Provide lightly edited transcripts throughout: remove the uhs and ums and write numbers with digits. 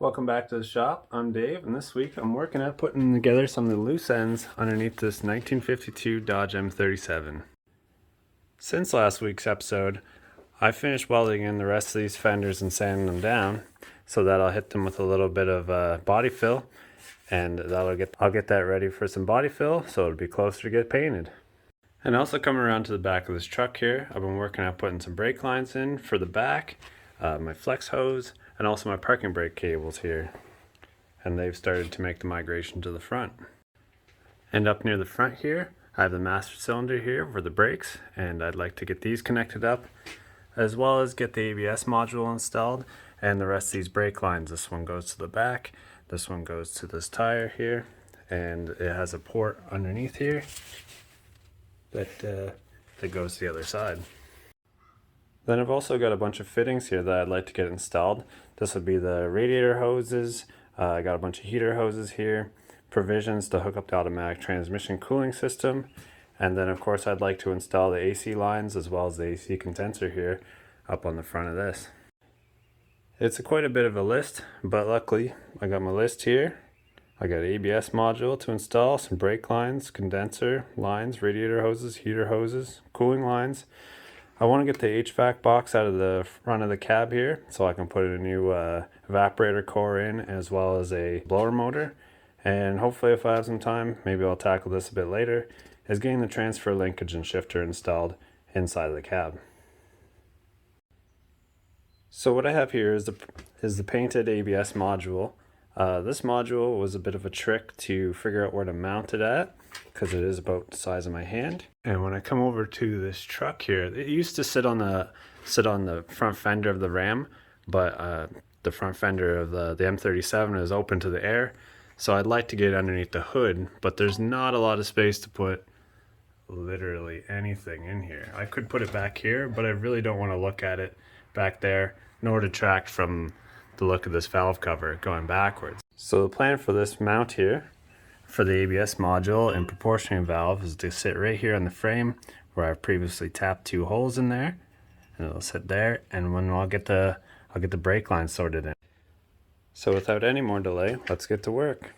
Welcome back to the shop. I'm Dave, and this week I'm working at putting together some of the loose ends underneath this 1952 Dodge M37. Since last week's episode, I finished welding in the rest of these fenders and sanding them down so that I'll hit them with a little bit of body fill, and I'll get that ready for some body fill so it'll be closer to get painted. And also coming around to the back of this truck here, I've been working at putting some brake lines in for the back, my flex hose, and also my parking brake cables here. And they've started to make the migration to the front. And up near the front here, I have the master cylinder here for the brakes, and I'd like to get these connected up, as well as get the ABS module installed and the rest of these brake lines. This one goes to the back, this one goes to this tire here, and it has a port underneath here that goes to the other side. Then I've also got a bunch of fittings here that I'd like to get installed. This would be the radiator hoses. I got a bunch of heater hoses here, provisions to hook up the automatic transmission cooling system, and then of course I'd like to install the AC lines as well as the AC condenser here up on the front of this. It's quite a bit of a list, but luckily I got my list here. I got an ABS module to install, some brake lines, condenser lines, radiator hoses, heater hoses, cooling lines. I want to get the HVAC box out of the front of the cab here so I can put a new evaporator core in, as well as a blower motor. And hopefully, if I have some time, maybe I'll tackle this a bit later, is getting the transfer linkage and shifter installed inside of the cab. So what I have here is the painted ABS module. This module was a bit of a trick to figure out where to mount it at, because it is about the size of my hand. And when I come over to this truck here, it used to sit on the front fender of the Ram, but the front fender of the M37 is open to the air, so I'd like to get underneath the hood, but there's not a lot of space to put literally anything in here. I could put it back here, but I really don't want to look at it back there, nor detract from the look of this valve cover going backwards. So the plan for this mount here for the ABS module and proportioning valve is to sit right here on the frame where I've previously tapped 2 holes in there, and it'll sit there, and when I'll get the brake line sorted in. So without any more delay, let's get to work.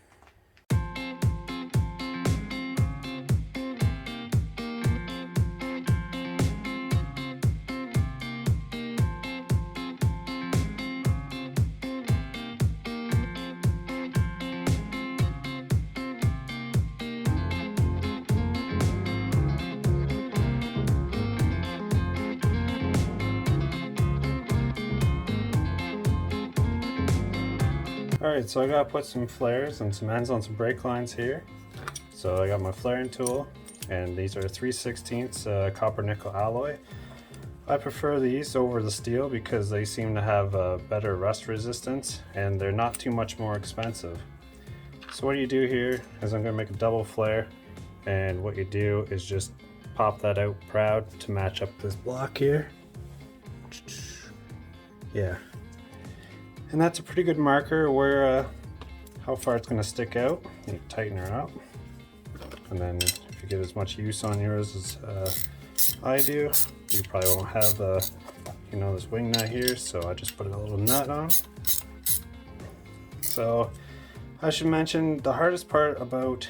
Alright, so I gotta put some flares and some ends on some brake lines here. So I got my flaring tool, and these are 3/16 copper nickel alloy. I prefer these over the steel because they seem to have a better rust resistance, and they're not too much more expensive. So what you do here is I'm gonna make a double flare, and what you do is just pop that out proud to match up this block here. Yeah. And that's a pretty good marker where how far it's going to stick out. You tighten her up, and then if you get as much use on yours as I do, you probably won't have this wing nut here. So I just put a little nut on. So I should mention the hardest part about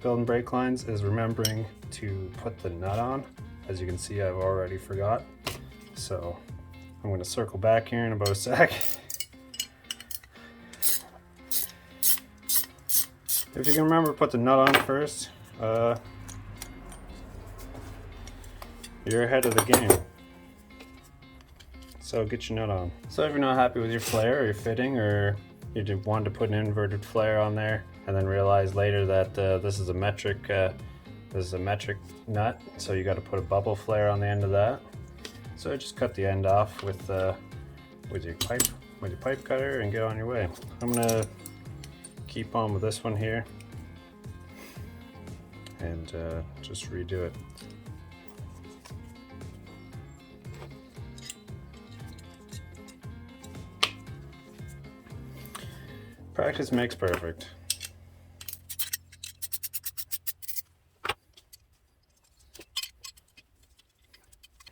building brake lines is remembering to put the nut on. As you can see, I've already forgot. So I'm going to circle back here in about a sec. If you can remember, put the nut on first, you're ahead of the game. So get your nut on. So if you're not happy with your flare or your fitting, or you wanted to put an inverted flare on there and then realize later that this is a metric nut, so you got to put a bubble flare on the end of that. So just cut the end off with your pipe cutter and get on your way. I'm gonna keep on with this one here and just redo it. Practice makes perfect.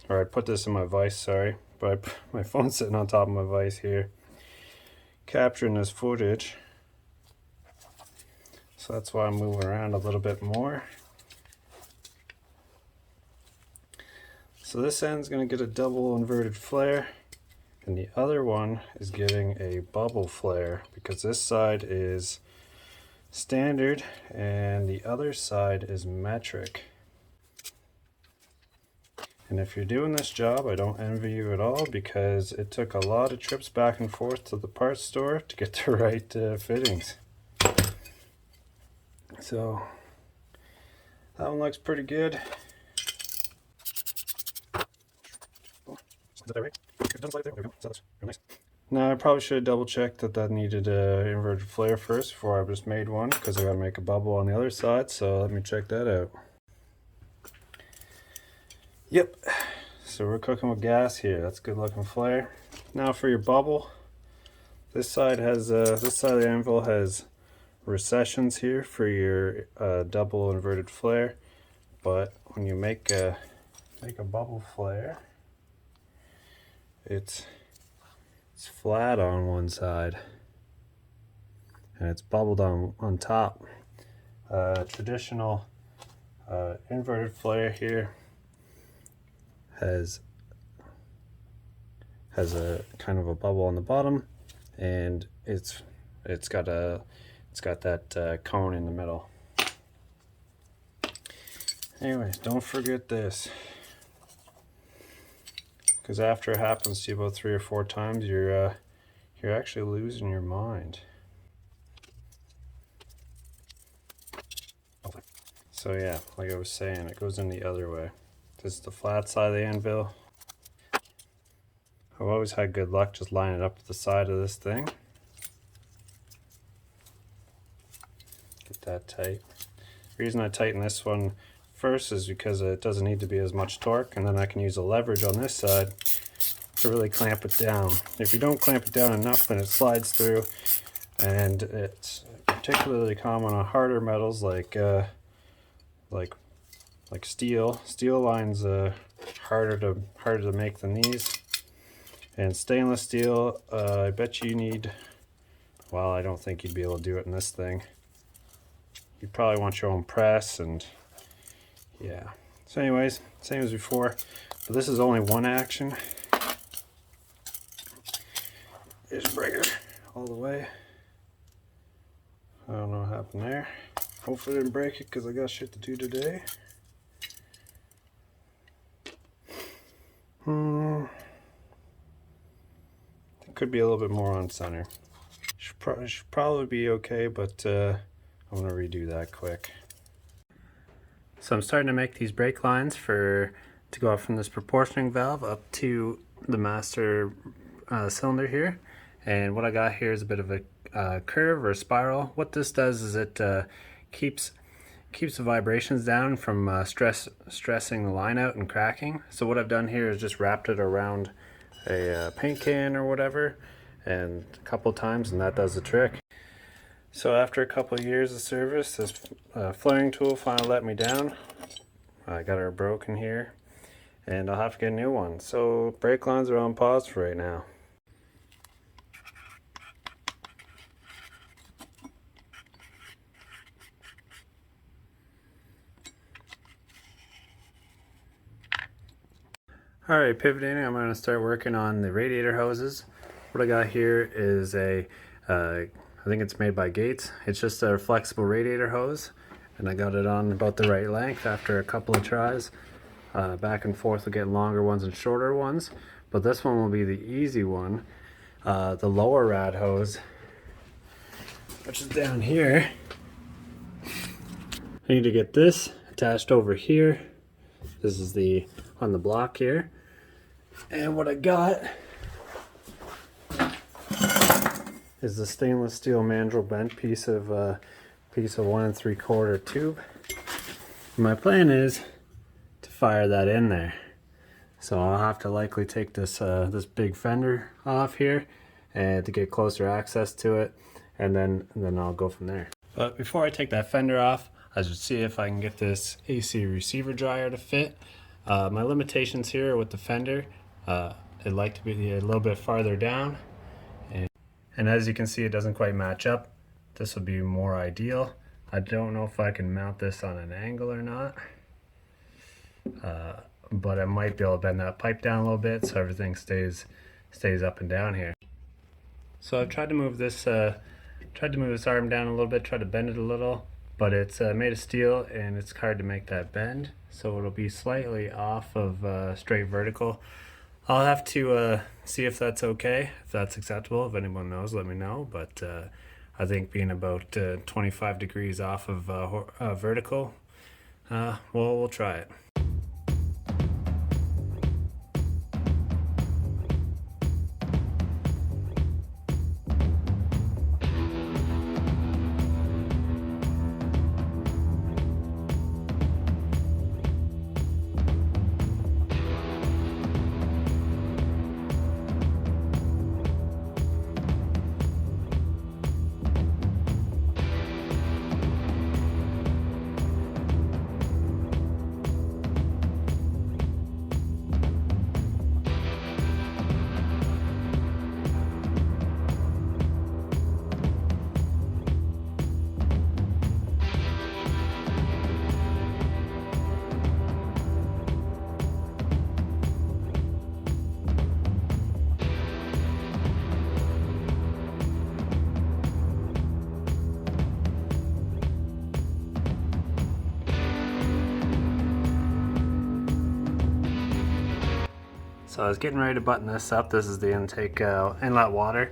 Or I put this in my vise, sorry, but my phone's sitting on top of my vise here. capturing this footage, so that's why I'm moving around a little bit more. So this end's going to get a double inverted flare, and the other one is getting a bubble flare because this side is standard and the other side is metric. And if you're doing this job, I don't envy you at all, because it took a lot of trips back and forth to the parts store to get the right fittings. So that one looks pretty good. Is that right? It doesn't slide there. There we go. So that's real nice. Now I probably should have double checked that needed an inverted flare first before I just made one, because I gotta make a bubble on the other side. So let me check that out. Yep. So we're cooking with gas here. That's a good looking flare. Now for your bubble, this side has this side of the anvil has recessions here for your double inverted flare, but when you make a bubble flare, it's flat on one side and it's bubbled on top. Traditional inverted flare here has a kind of a bubble on the bottom, and it's got that cone in the middle. Anyways, don't forget this, because after it happens to you about 3 or 4 times, you're actually losing your mind. So yeah, like I was saying, it goes in the other way. This is the flat side of the anvil. I've always had good luck just lining it up to the side of this thing. Get that tight. The reason I tighten this one first is because it doesn't need to be as much torque, and then I can use a leverage on this side to really clamp it down. If you don't clamp it down enough, then it slides through, and it's particularly common on harder metals like steel. Steel line's harder to make than these. And stainless steel, I bet you need, well, I don't think you'd be able to do it in this thing. You probably want your own press, and yeah. So anyways, same as before, but this is only one action. Just bring her all the way. I don't know what happened there. Hopefully I didn't break it, because I got shit to do today. It could be a little bit more on center. Should probably be okay, but I'm gonna redo that quick. So I'm starting to make these brake lines to go up from this proportioning valve up to the master cylinder here. And what I got here is a bit of a curve or a spiral. What this does is it keeps the vibrations down from stressing the line out and cracking. So what I've done here is just wrapped it around a paint can or whatever, and a couple times, and that does the trick. So after a couple of years of service, this flaring tool finally let me down. I got her broken here, and I'll have to get a new one. So brake lines are on pause for right now. Alright, pivoting, I'm going to start working on the radiator hoses. What I got here is I think it's made by Gates. It's just a flexible radiator hose, and I got it on about the right length after a couple of tries. Back and forth, we'll get longer ones and shorter ones, but this one will be the easy one. The lower rad hose, which is down here, I need to get this attached over here. This is on the block here. And what I got is the stainless steel mandrel bent piece of 1 3/4 tube. My plan is to fire that in there. So I'll have to likely take this this big fender off here and to get closer access to it, and then I'll go from there. But before I take that fender off, I should see if I can get this AC receiver dryer to fit. My limitations here with the fender, I'd like to be a little bit farther down, And as you can see, it doesn't quite match up. This would be more ideal. I don't know if I can mount this on an angle or not, but I might be able to bend that pipe down a little bit so everything stays up and down here. So I've tried to move this arm down a little bit, try to bend it a little, but it's made of steel and it's hard to make that bend, so it'll be slightly off of straight vertical. I'll have to see if that's okay, if that's acceptable. If anyone knows, let me know, but I think being about 25 degrees off of vertical, we'll try it. So I was getting ready to button this up. This is the intake inlet water,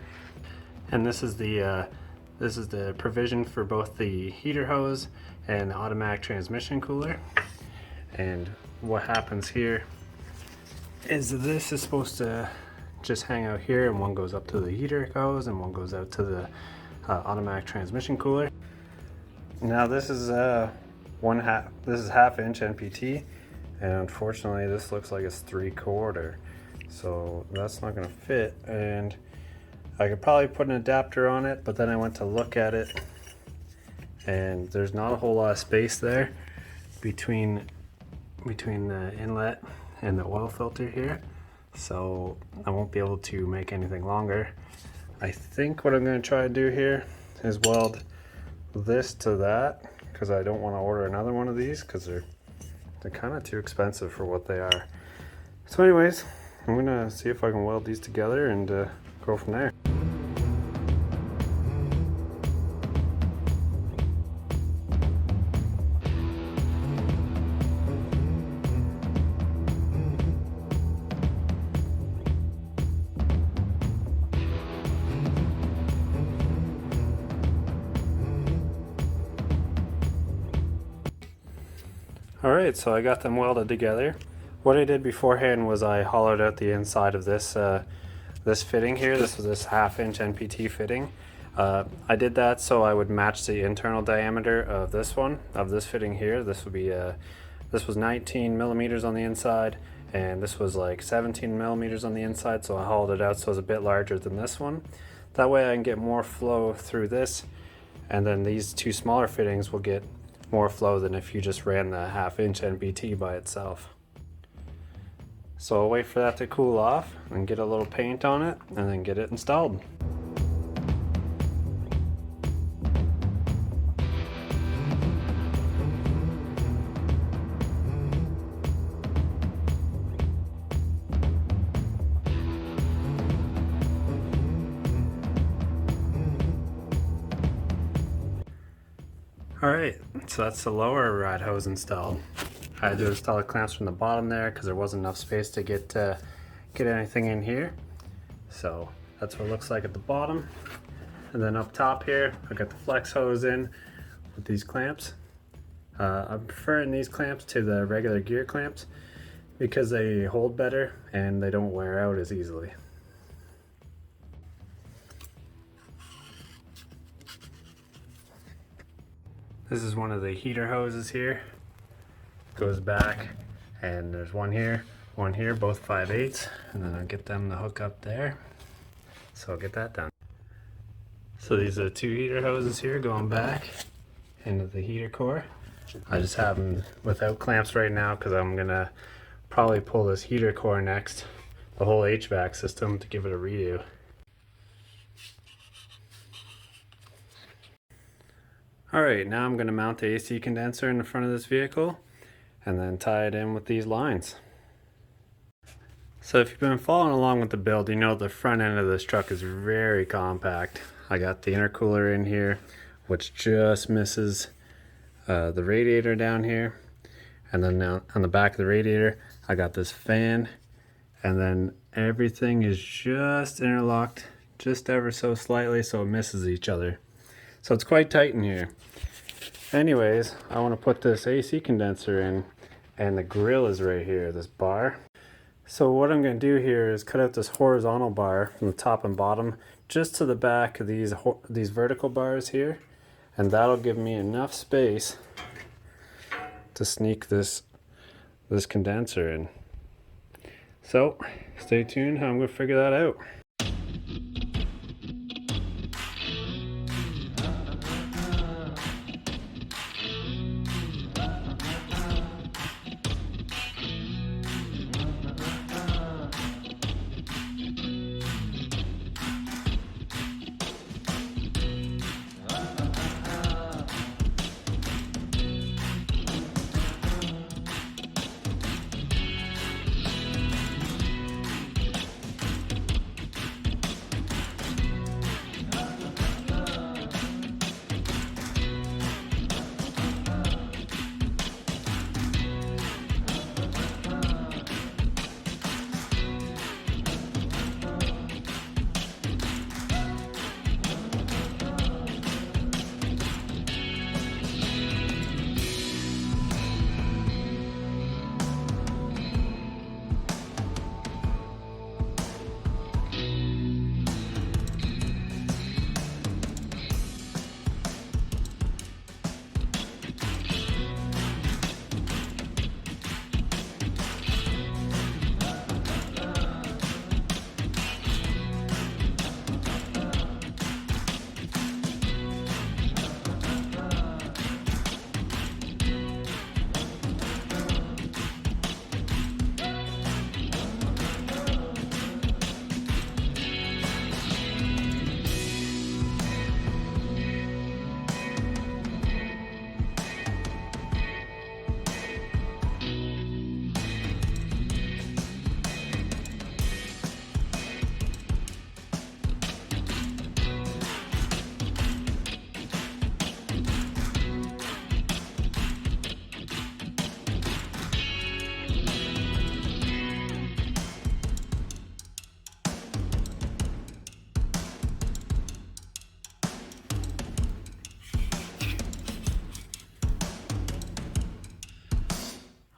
and this is the provision for both the heater hose and the automatic transmission cooler. And what happens here is this is supposed to just hang out here, and one goes up to the heater hose and one goes out to the automatic transmission cooler. Now this is half-inch NPT, and unfortunately this looks like it's 3/4, so that's not going to fit. And I could probably put an adapter on it, but then I went to look at it and there's not a whole lot of space there between the inlet and the oil filter here, so I won't be able to make anything longer. I think what I'm going to try to do here is weld this to that, because I don't want to order another one of these because they're kind of too expensive for what they are. So anyways, I'm gonna see if I can weld these together and go from there. Alright, so I got them welded together. What I did beforehand was I hollowed out the inside of this this fitting here. This was this half-inch NPT fitting. I did that so I would match the internal diameter of this fitting here. This would be this was 19 millimeters on the inside, and this was like 17 millimeters on the inside, so I hollowed it out so it's a bit larger than this one. That way I can get more flow through this, and then these two smaller fittings will get more flow than if you just ran the half-inch NPT by itself. So I'll wait for that to cool off and get a little paint on it and then get it installed. Alright, so that's the lower rad hose installed. I had to install the clamps from the bottom there because there wasn't enough space to get anything in here. So that's what it looks like at the bottom. And then up top here, I got the flex hose in with these clamps. I'm preferring these clamps to the regular gear clamps because they hold better and they don't wear out as easily. This is one of the heater hoses here. Goes back, and there's one here, both 5/8, and then I'll get them to hook up there. So I'll get that done. So these are the two heater hoses here going back into the heater core. I just have them without clamps right now because I'm gonna probably pull this heater core next, the whole HVAC system, to give it a redo. Alright, now I'm going to mount the AC condenser in the front of this vehicle and then tie it in with these lines. So if you've been following along with the build, you know the front end of this truck is very compact. I got the intercooler in here, which just misses the radiator down here. And then now on the back of the radiator, I got this fan. And then everything is just interlocked just ever so slightly so it misses each other. So it's quite tight in here. Anyways, I want to put this AC condenser in, and the grill is right here, this bar. So what I'm going to do here is cut out this horizontal bar from the top and bottom just to the back of these vertical bars here, and that'll give me enough space to sneak this condenser in. So stay tuned, I'm going to figure that out.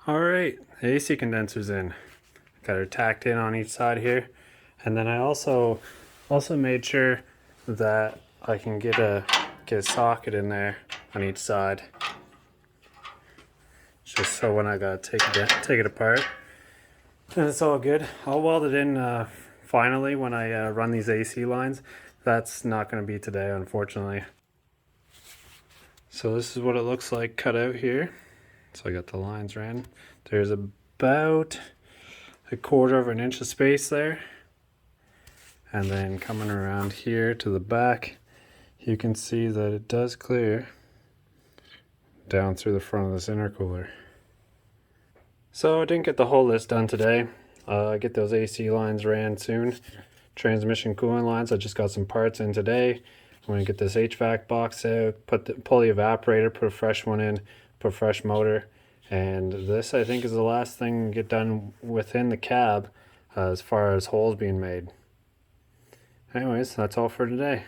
Alright, the AC condenser's in. Got her tacked in on each side here. And then I also made sure that I can get a socket in there on each side. Just so when I gotta take it apart, and it's all good. I'll weld it in finally when I run these AC lines. That's not going to be today, unfortunately. So this is what it looks like cut out here. So I got the lines ran. There's about 1/4 of an inch of space there. And then coming around here to the back, you can see that it does clear down through the front of this intercooler. So I didn't get the whole list done today. I get those AC lines ran soon. Transmission cooling lines, I just got some parts in today. I'm going to get this HVAC box out, pull the evaporator, put a fresh one in, put a fresh motor. And this, I think, is the last thing to get done within the cab as far as holes being made. Anyways, that's all for today.